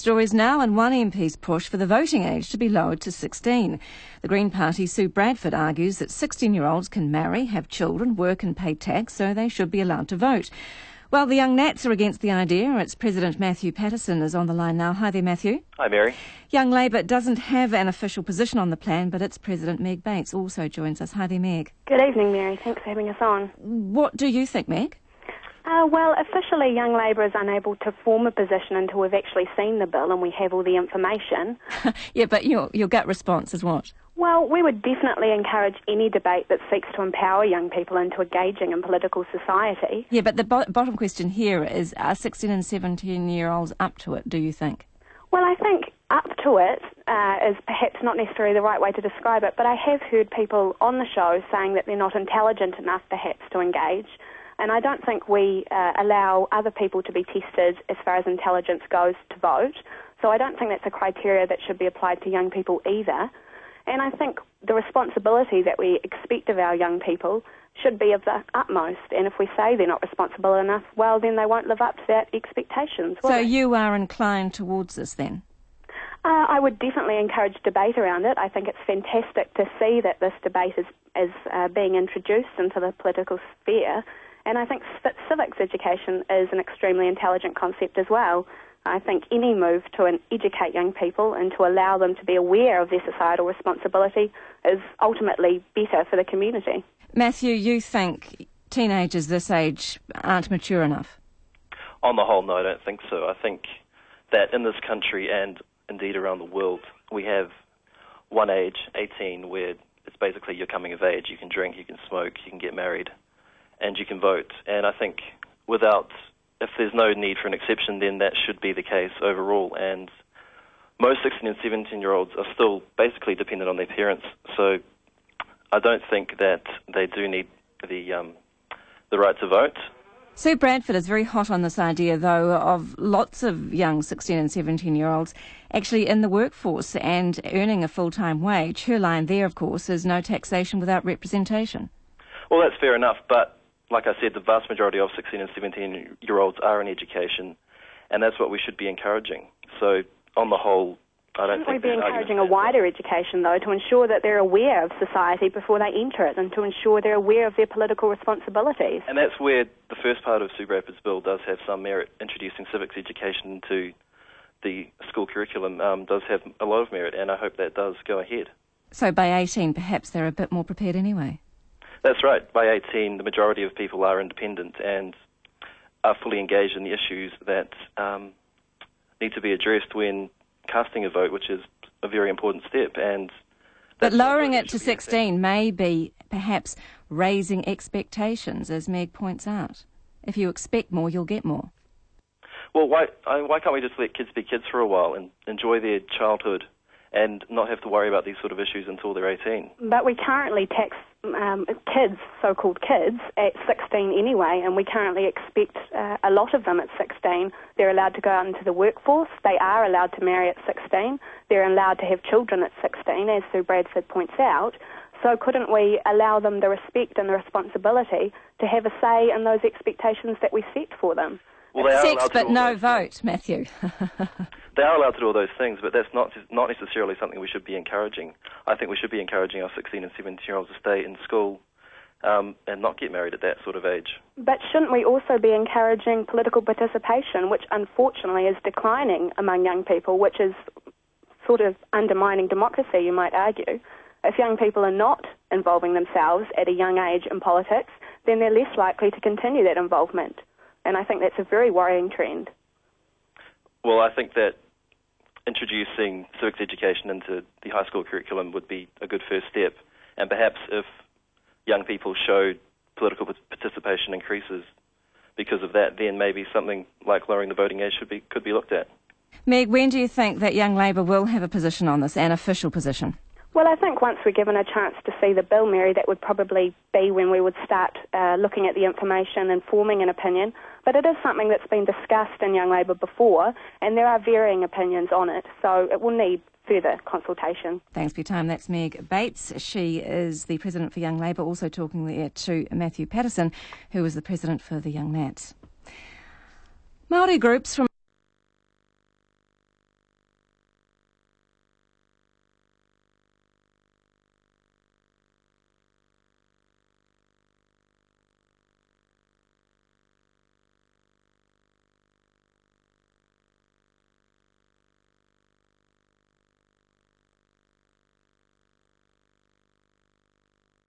stories now, and one MP's push for the voting age to be lowered to 16. The Green Party's Sue Bradford argues that 16-year-olds can marry, have children, work and pay tax, so they should be allowed to vote. Well, the Young Nats are against the idea. Its President Matthew Patterson is on the line now. Hi there, Matthew. Hi, Mary. Young Labour doesn't have an official position on the plan, but its President Meg Bates also joins us. Hi there, Meg. Good evening, Mary. Thanks for having us on. What do you think, Meg? Well, officially, Young Labour is unable to form a position until we've actually seen the bill and we have all the information. Yeah, but your gut response is what? Well, we would definitely encourage any debate that seeks to empower young people into engaging in political society. Yeah, but the bottom question here is, are 16 and 17-year-olds up to it, do you think? Well, I think up to it is perhaps not necessarily the right way to describe it, but I have heard people on the show saying that they're not intelligent enough perhaps to engage. And I don't think we allow other people to be tested as far as intelligence goes to vote. So I don't think that's a criteria that should be applied to young people either. And I think the responsibility that we expect of our young people should be of the utmost. And if we say they're not responsible enough, well, then they won't live up to that expectations. So you are inclined towards this then? I would definitely encourage debate around it. I think it's fantastic to see that this debate is being introduced into the political sphere. And I think civics education is an extremely intelligent concept as well. I think any move to educate young people and to allow them to be aware of their societal responsibility is ultimately better for the community. Matthew, you think teenagers this age aren't mature enough? On the whole, no, I don't think so. I think that in this country and indeed around the world, we have one age, 18, where it's basically you're coming of age. You can drink, you can smoke, you can get married, and you can vote. And I think if there's no need for an exception, then that should be the case overall. And most 16 and 17-year-olds are still basically dependent on their parents. So I don't think that they do need the right to vote. Sue Bradford is very hot on this idea, though, of lots of young 16 and 17-year-olds actually in the workforce and earning a full-time wage. Her line there, of course, is no taxation without representation. Well, that's fair enough, but like I said, the vast majority of 16 and 17-year-olds are in education, and that's what we should be encouraging. So, on the whole, I don't think... Shouldn't we be encouraging a wider education, though, to ensure that they're aware of society before they enter it, and to ensure they're aware of their political responsibilities? And that's where the first part of Sue Bradford's bill does have some merit. Introducing civics education into the school curriculum does have a lot of merit, and I hope that does go ahead. So by 18, perhaps they're a bit more prepared anyway? That's right. By 18, the majority of people are independent and are fully engaged in the issues that need to be addressed when casting a vote, which is a very important step. But lowering it to 16 may be perhaps raising expectations, as Meg points out. If you expect more, you'll get more. Well, why can't we just let kids be kids for a while and enjoy their childhood and not have to worry about these sort of issues until they're 18? But we currently tax kids, so-called kids, at 16 anyway, and we currently expect a lot of them at 16. They're allowed to go out into the workforce. They are allowed to marry at 16. They're allowed to have children at 16, as Sue Bradford points out. So couldn't we allow them the respect and the responsibility to have a say in those expectations that we set for them? Well, they are Sex but no vote, Matthew. They are allowed to do all those things, but that's not necessarily something we should be encouraging. I think we should be encouraging our 16 and 17-year-olds to stay in school and not get married at that sort of age. But shouldn't we also be encouraging political participation, which unfortunately is declining among young people, which is sort of undermining democracy, you might argue? If young people are not involving themselves at a young age in politics, then they're less likely to continue that involvement. And I think that's a very worrying trend. Well, I think that introducing civics education into the high school curriculum would be a good first step. And perhaps if young people show political participation increases because of that, then maybe something like lowering the voting age could be looked at. Meg, when do you think that Young Labour will have a position on this, an official position? Well, I think once we're given a chance to see the bill, Mary, that would probably be when we would start looking at the information and forming an opinion. But it is something that's been discussed in Young Labour before, and there are varying opinions on it, so it will need further consultation. Thanks for your time. That's Meg Bates. She is the President for Young Labour, also talking there to Matthew Patterson, who is the President for the Young Nats. Māori groups from